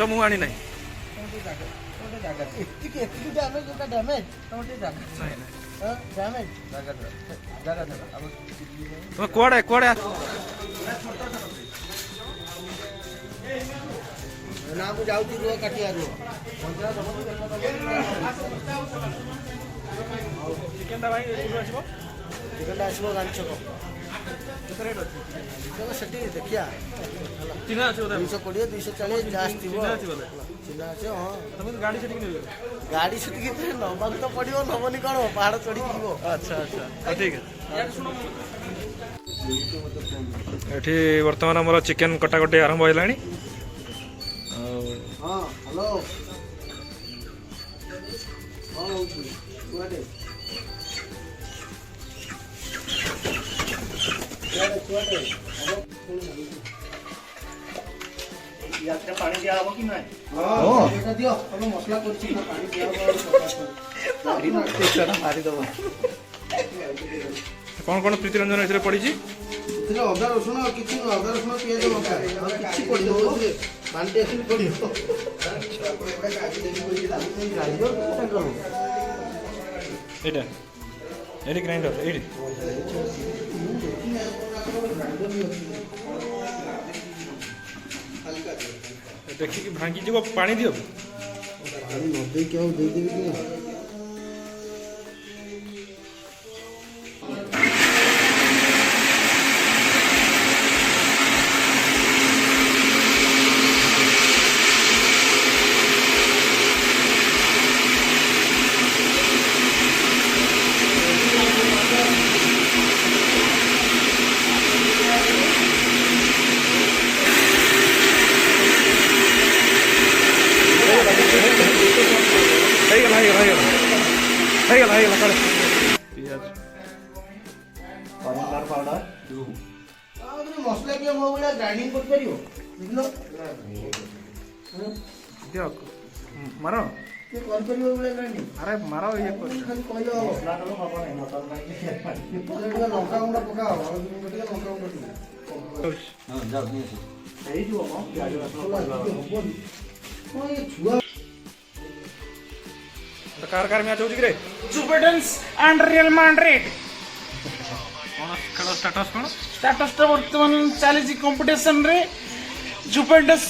କହୁଛ ମୁଁ ଆଣି ନାହିଁ। ତମେ କୁଆଡେ କୁଆଡେ ନା ମୁଁ ଯାଉଛି ରୁହ କାଟିବା ରୁହ। ଚିକେନଟା ଭାଇ ଆସିବ ଚିକେନଟା ଆସିବ ଗାଡ଼ି ଛକ। କେତେ ରେଟ୍ ଅଛି? ସେଠି ଦେଖିବା ଚିହ୍ନା ଅଛି ବୋଧେ? 220 240 ଯାହା ଆସିଥିବ। ଚିହ୍ନା ଅଛି ବୋଧେ? ଚିହ୍ନା ଅଛି ହଁ। ତମେ ଗାଡ଼ି ସେଠିକି ନେବେ? ଗାଡ଼ି ସେଠିକି ନବାକୁ ତ ପଡ଼ିବ, ନବନି କ'ଣ ପାହାଡ଼ ଚଢ଼ିକି ଯିବ। ଆଚ୍ଛା ଆଚ୍ଛା ଠିକ୍ ଅଛି। ଏଠି ବର୍ତ୍ତମାନ ଆମର ଚିକେନ କଟାକଟି ଆରମ୍ଭ ହେଲାଣି। ହଁ ହ୍ୟାଲୋ କ'ଣ ହେଉଛି କୁଆଡ଼େ ପାଣି ଦିଆହବ କି ନାହିଁ? ଦିଅ ତମେ ମସଲା କରୁଛି ପାଣି ଦିଆହବ ମାରିଦେବ। କ'ଣ କ'ଣ ପ୍ରୀତିରଞ୍ଜନ ଏଥିରେ ପଡ଼ିଛି? ସେଥିରେ ଅଦା ରସୁଣ କିଛି ଅଦା ରସୁଣ ପିଆଜ ଲଙ୍କା ଆଉ କିଛି ପଡ଼ିବ। ପାଣିଟି ଆସିକି ପଡ଼ିବ। ଏଇଟା ଏଇଠି ଗ୍ରାଇଣ୍ଡର ଏଇଠି ଦେଖିକି ଭାଙ୍ଗିଯିବ। ପାଣି ଦିଅ। ପାଣି ନ ଦେଇକି ଆଉ ଦେଇଦେବି କି? ହେଇଗଲା କାଳେ ପିଆଜ କର୍ଣ୍ଣଫ୍ଲାୱାର ପାଉଡର ମସଲା କିଏ ମୋ ଭଳିଆ ଗ୍ରାଇଣ୍ଡିଙ୍ଗ କରିପାରିବ? ଦିଅ ମାର। କିଏ କରିପାରିବ ଭଳିଆ ଗ୍ରାଇଣ୍ଡିଙ୍ଗ? ଆରେ ମାର ଇଏ କରି ଖାଲି କହିଲେ ହବ। ଟିକେ ଲଙ୍କା ଗୁଣ୍ଡ ପକାଅ, ହଳଦୀ ଗୁଣ୍ଡ ଟିକେ, ଲଙ୍କା ଗୁଣ୍ଡ ଟିକେ। ହେଇଯିବ ମ ପିଆଜ ହବନି କ'ଣ ଇଏ ଛୁଆ କାର ମ୍ୟାଚ୍ ହେଉଛି କି ରେ? जुवेंटस एंड रियल मैड्रिड କ'ଣ ଖେଳ ଷ୍ଟାଟସ୍ କ'ଣ? स्टेटस वर्तमान चली कंपटीशन रे जुवेंटस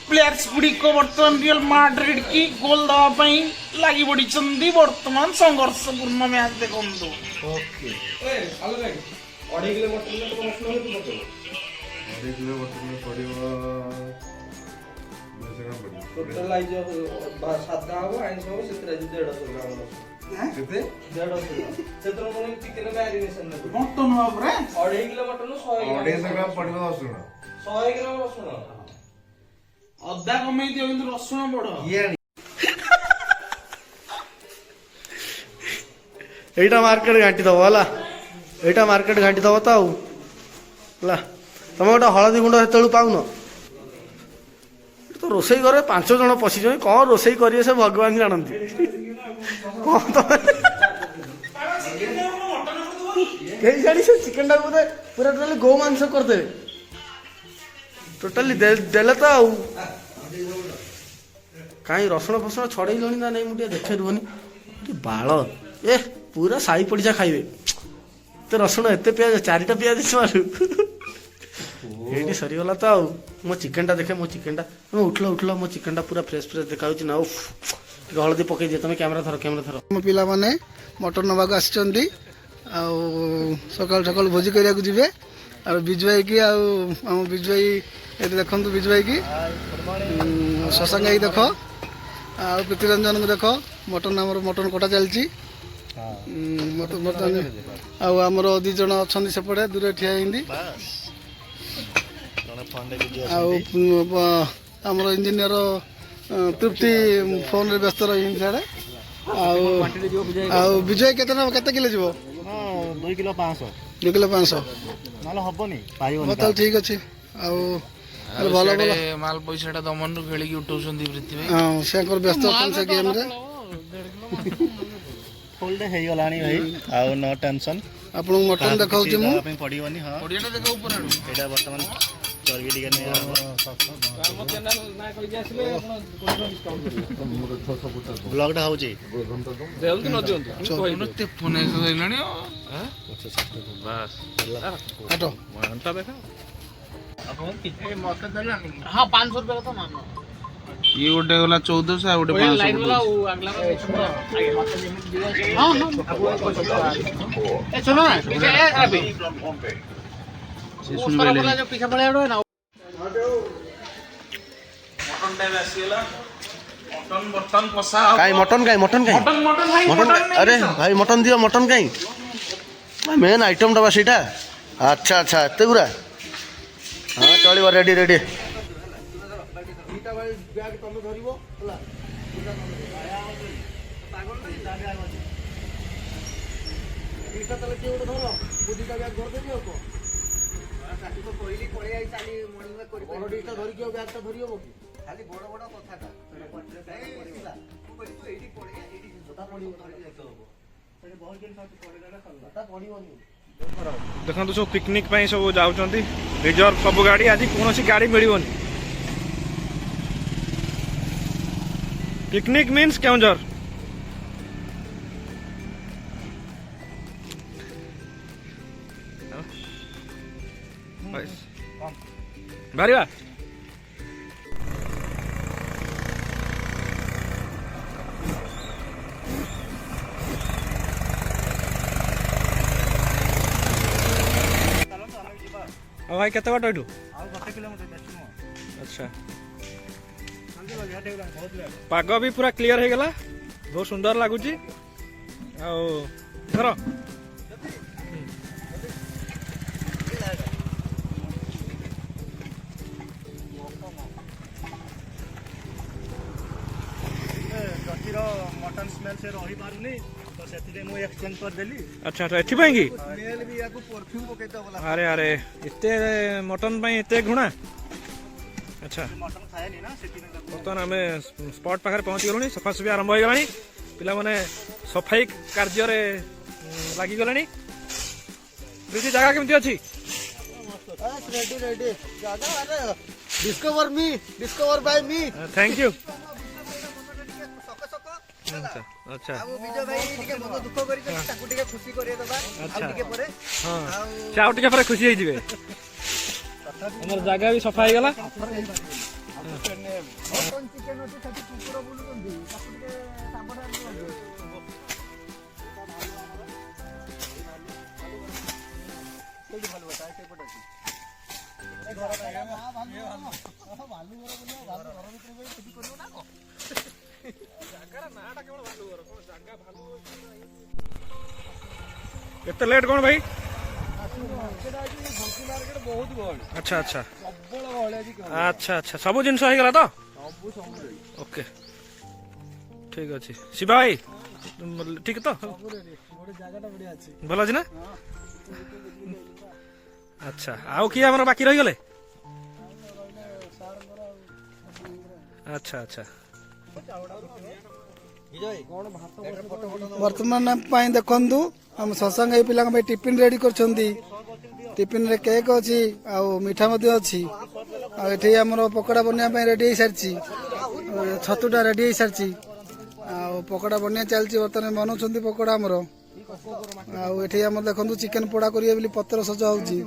प्लेयर्स गुड़ी को वर्तमान रियल मैड्रिड की गोल दवाई लगी पड़ी वर्तमान संघर्षपूर्ण मैच देखो। ଓକେ ଟୋଟାଲ ଆଇ ସାଧା ହବ ଆଇଁଷ ହବ ସେଥିରେ 150 ଗ୍ରାମ କେତେ? 150 ସେଥିରେ ପୁଣି ଚିକେନ ମ୍ୟାରିନେସନ ନେବୁ। मटन हुआ पूरा 2.5 କିଲୋ ମଟନ 150 ଗ୍ରାମ ପଡିବ ରସୁଣ। 100 ଗ୍ରାମ ରସୁଣ। अदा कमे दियो किंतु रसुण बड़ এইটা মার্কেট ঘাঁটি দেব হলা। এইটা মার্কেট ঘাঁটি দেব তো ଆଉ ହେଲା। ତମେ ଗୋଟେ ହଳଦୀ ଗୁଣ୍ଡ ସେତେବେଳୁ ପାଉନ? ତ ରୋଷେଇ ଘରେ 5 ଜଣ ପଶିଛନ୍ତି, କ'ଣ ରୋଷେଇ କରିବେ ସେ ଭଗବାନ ଜାଣନ୍ତି। କ'ଣ ତମେ କେହି ଜାଣିଛ? ଚିକେନଟା ବୋଧେ ପୁରା ଟୋଟାଲି ଗୋ ମାଂସ କରିଦେବେ ଟୋଟାଲି ଦେଲେ ତ ଆଉ। କାହିଁ ରସୁଣ ଫସୁଣ ଛଡ଼େଇଲଣି ନା ନାଇଁ ମୁଁ ଟିକେ ଦେଖେ ରୁହନି। ବାଳ ଏ ପୁରା ସାହି ପଡ଼ିଶା ଖାଇବେ। ଏତେ ରସୁଣ ଏତେ ପିଆଜ, 4ଟା ପିଆଜ ମାରୁ। ଏଇଠି ସରିଗଲା ତ ଆଉ। ମୋ ଚିକେନଟା ଦେଖେ, ମୋ ଚିକେନଟା ତମେ ଉଠିଲ ମୋ ଚିକେନଟା ପୁରା ଫ୍ରେଶ୍ ବିଜୟ କାଉଛି ନା। ଟିକେ ହଳଦୀ ପକେଇ ଦିଅ। ତମେ କ୍ୟାମେରା ଧର। ମୋ ପିଲାମାନେ ମଟନ ନେବାକୁ ଆସିଛନ୍ତି ଆଉ ସକାଳୁ ସକାଳୁ ଭୋଜି କରିବାକୁ ଯିବେ। ଆଉ ବିଜୁ ଭାଇକି ଆଉ ଆମ ବିଜୁ ଭାଇ ଏଠି ଦେଖନ୍ତୁ, ବିଜୁ ଭାଇକି ଶଶାଙ୍କ ଭାଇ ଦେଖ ଆଉ ପ୍ରୀତିରଞ୍ଜନକୁ ଦେଖ। ମଟନ ଆମର ମଟନ କଟା ଚାଲିଛି। ଆଉ ଆମର 2 ଜଣ ଅଛନ୍ତି ସେପଟେ ଦୂରରେ ଠିଆ ହେଇନ୍ତି। ଆଉ ଆମର ଇଞ୍ଜିନିୟର ତୃପ୍ତି ଫୋନରେ ବ୍ୟସ୍ତ ରହିଛନ୍ତି ସିଆଡ଼େ। ଆଉ ବିଜୟ କେତେ ନେବ? କେତେ କିଲୋ ଯିବ? 2 କିଲୋ 500 2 କିଲୋ 500 ନହେଲେ ହବନି, ପାରିବନି। ତାହେଲେ ଠିକ ଅଛି। ଆଉ ଭଲ ଭଲ माल पैसा दमन खेल उठाऊँ ହଁ ସେଙ୍କର ବ୍ୟସ୍ତ ଅଛନ୍ତି ସେ ଗେମ୍ରେ। ଫୁଲ୍ ଡେ ହେଇଗଲାଣି ଭାଇ, ଆଉ नो टेंशन। ଆପଣଙ୍କୁ ମଟନ ଦେଖାଉଛି ମୁଁ। ପଡ଼ିବନି। ହଁ ଏଇଟା ବର୍ତ୍ତମାନ ଚର୍ବି ଟିକେ ନେଇ ଆମ ଚ୍ୟାନେଲ ନା କହିକି ଆସିଲେ ଆପଣ କୋଡ଼ିଏ ଡିସକାଉଣ୍ଟ କରିବେ। ବ୍ଲଗଟା ହଉଛି ଦିଅନ୍ତୁ ନ ଦିଅନ୍ତୁ ତେପନ ହେଲାଣି ବାସ୍ ଘଣ୍ଟା ଦେଖ ହଁ 500 रुपये तो मान ଇଏ ଗୋଟେ ଗଲା 1400 ଆଉ ଗୋଟେ 500 लाइन वाला वो अगला हाँ हाँ ए सुनो ना पीछे है अभी उस तरफ वाला जो पीछे पड़े है ना ମଟନ ଟାଇମ୍ ଆସିଗଲା ମଟନ ବର୍ତ୍ତମାନ କଷା କାଇଁ ମଟନ କାଇଁ ମଟନ ଭାଇ ମଟନ ଆରେ ଭାଇ ମଟନ ଦିଅ ମଟନ କାଇଁ ମେନ୍ ଆଇଟମଟା ବା ସେଇଟା ଆଚ୍ଛା ଆଚ୍ଛା ଏତେ ଗୁରା ହଁ ଚଳିବ ରେଡ଼ି ରେଡ଼ି ଦେଖନ୍ତୁ ସବୁ ପିକନିକ୍ ପାଇଁ ସବୁ ଯାଉଛନ୍ତି ରିଜର୍ଭ ସବୁ ଗାଡ଼ି ଆଜି କୌଣସି ଗାଡ଼ି ମିଳିବନି ପିକନିକ୍ ମିନ୍ସ କେଉଁଝର ବାହାରିବା ଆଉ ଭାଇ କେତେ ବାଟ ଏଠୁ ଆଚ୍ଛା ପାଗ ବି ପୁରା କ୍ଲିୟର ହେଇଗଲା ବହୁତ ସୁନ୍ଦର ଲାଗୁଛି ଆଉ ଧର ମଟନ ସ୍ମେଲ ସେ ରହିପାରୁନି ତ ସେଥିପାଇଁ ମୁଁ ଏକ୍ସଚେଞ୍ଜ କରିଦେଲି ଆଚ୍ଛା ଆଚ୍ଛା ଏଥିପାଇଁ କି ସ୍ମେଲ ବି ୟାକୁ ପରଫ୍ୟୁମ ପକେଇଦବ ଆରେ ଆରେ ଏତେ ମଟନ ପାଇଁ ଏତେ ଘୃଣା ଆଚ୍ଛା ମଟନ ଖାଏନି ନା ସେଥିପାଇଁ ବର୍ତ୍ତମାନ ଆମେ ସ୍ପଟ୍ ପାଖରେ ପହଞ୍ଚି ଗଲୁଣି ସଫାସଫି ଆରମ୍ଭ ହେଇଗଲାଣି ପିଲାମାନେ ସଫାଇ କାର୍ଯ୍ୟରେ ଲାଗିଗଲେଣି ପ୍ରୀତି ଜାଗା କେମିତି ଅଛି ରେଡି ରେଡି ଜାଗା ଆରେ ଡିସ୍କଭର ବାଇ ମି ଥ୍ୟାଙ୍କ ୟୁ ଆଚ୍ଛା ଆଚ୍ଛା ବିଜୟ ଭାଇ ଟିକେ ମନ ଦୁଃଖ କରିଛନ୍ତି ତାକୁ ଟିକେ ଖୁସି କରେଇଦବା ଆଉ ଟିକେ ପରେ ହଁ ସେ ଆଉ ଟିକେ ପରେ ଖୁସି ହେଇଯିବେ ଆମର ଜାଗା ବି ସଫା ହେଇଗଲା ଚିକେନ ଅଛି ସେଠି କୁକୁର ବୁଲୁଛନ୍ତି ତାକୁ ଟିକେ ସାବଧାନ ରୁହନ୍ତୁ ସେଇଠି ଭଲ କଥା ସେଇପଟେ ଅଛି ଏତେ ଲେଟ୍ କ'ଣ ଭାଇ ବହୁତ ଗହଳି ଆଚ୍ଛା ଆଚ୍ଛା ପ୍ରବଳ ଗହଳି ଆଜି ଆଚ୍ଛା ଆଚ୍ଛା ସବୁ ଜିନିଷ ହେଇଗଲା ତ ଓକେ ଠିକ ଅଛି ଶିବା ଭାଇ ଠିକ ତ ଭଲ ଅଛି ନା ଆଚ୍ଛା ଆଉ କିଏ ଆମର ବାକି ରହିଗଲେ ଆଚ୍ଛା ଆଚ୍ଛା ବର୍ତ୍ତମାନ ପାଇଁ ଦେଖନ୍ତୁ ଆମ ଶଶାଙ୍କ ଏଇ ପିଲାଙ୍କ ପାଇଁ ଟିଫିନ୍ ରେଡି କରିଛନ୍ତି ଟିଫିନରେ କେକ୍ ଅଛି ଆଉ ମିଠା ମଧ୍ୟ ଅଛି ଆଉ ଏଠି ଆମର ପକୋଡା ବନେଇବା ପାଇଁ ରେଡି ହେଇସାରିଛି ଛତୁଟା ରେଡି ହେଇସାରିଛି ଆଉ ପକୋଡା ବନେଇବା ଚାଲିଛି ବର୍ତ୍ତମାନ ବନଉଛନ୍ତି ପକୋଡା ଆମର ଆଉ ଏଠି ଆମର ଦେଖନ୍ତୁ ଚିକେନ ପୋଡା କରିବେ ବୋଲି ପତ୍ର ସଜା ହଉଛି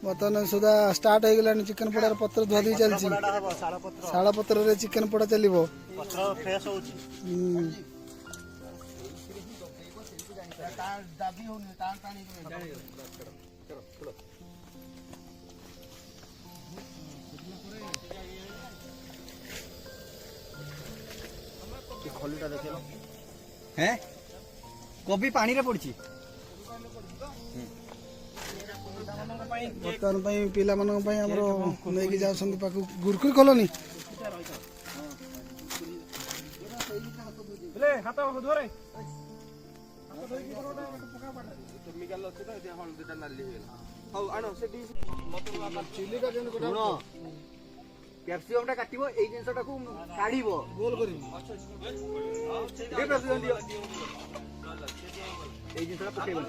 ବର୍ତ୍ତମାନ ସୁଧା ଷ୍ଟାର୍ଟ ହେଇଗଲାଣି ଚିକେନ ପୋଡାର ପତ୍ର ଧୁଆ ଧୁଇ ଚାଲିଛି ଶାଳ ପତ୍ରରେ ଚିକେନ ପୋଡା ଚାଲିବ କୋବି ପାଣିରେ ପଡିଛି ବର୍ତ୍ତମାନ ପାଇଁ ପିଲାମାନଙ୍କ ପାଇଁ ଆମର ନେଇକି ଯାଉଛନ୍ତି ପାଖକୁ ଗୁରୁକୁରି କଲୋନୀ ହାତ ଧରେ କେମିକାଲ ଅଛି ତ ଏଠି ହଳଦୀଟା ନାଲି ହେଇଗଲା ହଉ ଆଣ ସେଠି କ୍ୟାପ୍ସିକମଟା କାଟିବ ଏଇ ଜିନିଷଟାକୁ କାଢିବ ଗୋଲ କରିବ ଏଇ ଜିନିଷଟା ପକେଇବନି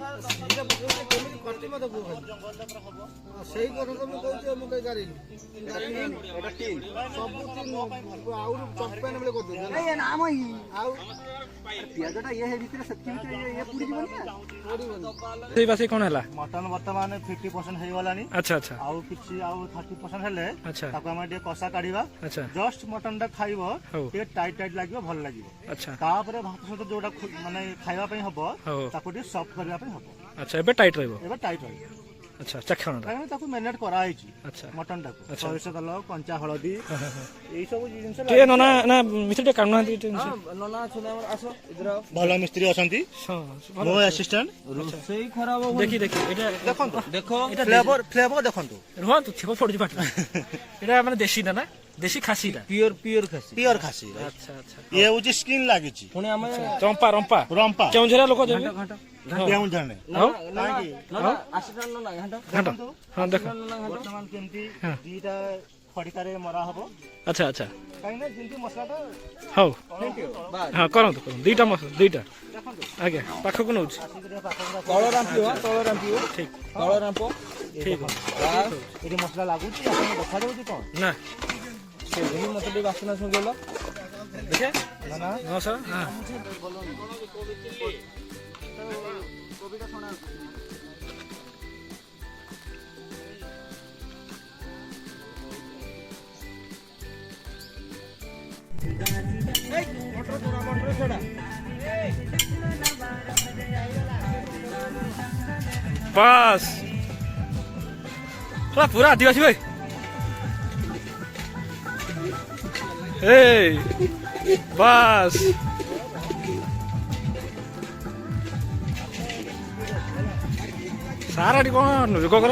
କେମିତି କଟିବ ତାକୁ ସେଇ କଥା ତ ମୁଁ କହୁଛି ମୁଁ କହି ଗାରିନି ଏଟା ଟିନ୍ ସବୁ ଟିନ୍ ଆହୁରି ଚମ୍ପେନ୍ ବେଳେ କରିଦେବି ଆଉ ପିଆଜଟା ଇଏ ଭିତରେ ସେତିକି ଭିତରେ ଇଏ ପୁଡ଼ିଯିବନି ନା ସେଇ ବାସି କ'ଣ ହେଲା? ମଟନ ବର୍ତ୍ତମାନ 50% ହେଇଗଲାଣି। ଆଚ୍ଛା ଆଚ୍ଛା ଆଉ କିଛି ଆଉ 30% ହେଲେ ଆଚ୍ଛା ତାକୁ ଆମେ ଟିକେ କଷା କାଢିବା। ଆଚ୍ଛା ଜଷ୍ଟ ମଟନ ଟା ଖାଇବ ହଉ ଟିକେ ଟାଇଟ୍ ଟାଇଟ୍ ଲାଗିବ ଭଲ ଲାଗିବ। ଆଚ୍ଛା ତାପରେ ଭାତ ସହିତ ଯୋଉଟା ମାନେ ଖାଇବା ପାଇଁ ହବ ହଉ ତାକୁ ଟିକେ ସଫ୍ଟ କରିବା ପାଇଁ ହବ। ଆଚ୍ଛା ଏବେ ଟାଇଟ୍ ରହିବ। ଏବେ ଟାଇଟ୍ ରହିବ। ଆଚ୍ଛା ଚାକ୍ଷଣଟା କାରଣ ତାକୁ ମ୍ୟାରିନେଟ୍ କରାହେଇଛି ଆଚ୍ଛା ମଟନ ଟାକୁ ଆଚ୍ଛା। ସୋରିଷ ତେଲ କଞ୍ଚା ହଳଦୀ ଏଇ ସବୁ ଜିନିଷ ଟିକେ ନନା ନା ମିଶ୍ର ଟିକେ କାଢୁନାହାନ୍ତି ଟିକେ ଜିନିଷ। ନନା ଅଛନ୍ତି ଆମର ଆସ ଇଧର ଭଲ ମିସ୍ତ୍ରୀ ଅଛନ୍ତି ହଁ ମୋ ଆସିଷ୍ଟାଣ୍ଟ। ରୋଷେଇ ଖରାପ ହବ ଦେଖି ଦେଖି ଏଇଟା ଦେଖନ୍ତୁ ଦେଖ ଏଇଟା ଫ୍ଲେଭର ଦେଖନ୍ତୁ ରୁହନ୍ତୁ ଥିବ ପଡୁଛି ପାଟିରେ। ଏଇଟା ମାନେ ଦେଶୀଟା ନା ଦେଶୀ ଖାସିଟା। ପିଓର ଖାସି ପିଓର ଖାସି ଆଚ୍ଛା ଆଚ୍ଛା ଇଏ ହଉଛି ସ୍କିନ୍ ଲାଗିଛି ପୁଣି ଆମେ ରମ୍ପା ରମ୍ପା ରମ୍ପା କେଉଁଝରିଆ ଲୋକ ଦେବେ କେଉଁଝର ହଉ କାହିଁକି ଆସିଟାନ ନନା ଘାଣ୍ଟ ଘାଣ୍ଟ ହଁ ଦେଖ ବର୍ତ୍ତମାନ କେମିତି ଦିଟା ଖଡିକାରେ ମରା ହବ ଆଚ୍ଛା ଆଚ୍ଛା କାହିଁକି ନା ଯେମିତି ମସଲାଟା ହଉ ହଁ କରନ୍ତୁ କରନ୍ତୁ ଦିଟା ମସଲା ଦିଟା ଆଜ୍ଞା ପାଖକୁ ନେଉଛି ତଳ ରାମ୍ପିବ ଠିକ ତଳ ରାମ୍ପ ଠିକ ଏଠି ମସଲା ଲାଗୁଛି ଆପଣଙ୍କୁ ଦେଖାଯାଉଛି କଣ ନା ସେମିତି ମତେ ଟିକେ ବାସନା ଶୁଙ୍ଗିଲ ଦେଖେ ନା ନା ହଁ ସାର୍ ହଁ बस पूरा आदिवासी भाई बस सारा कौन जोग कर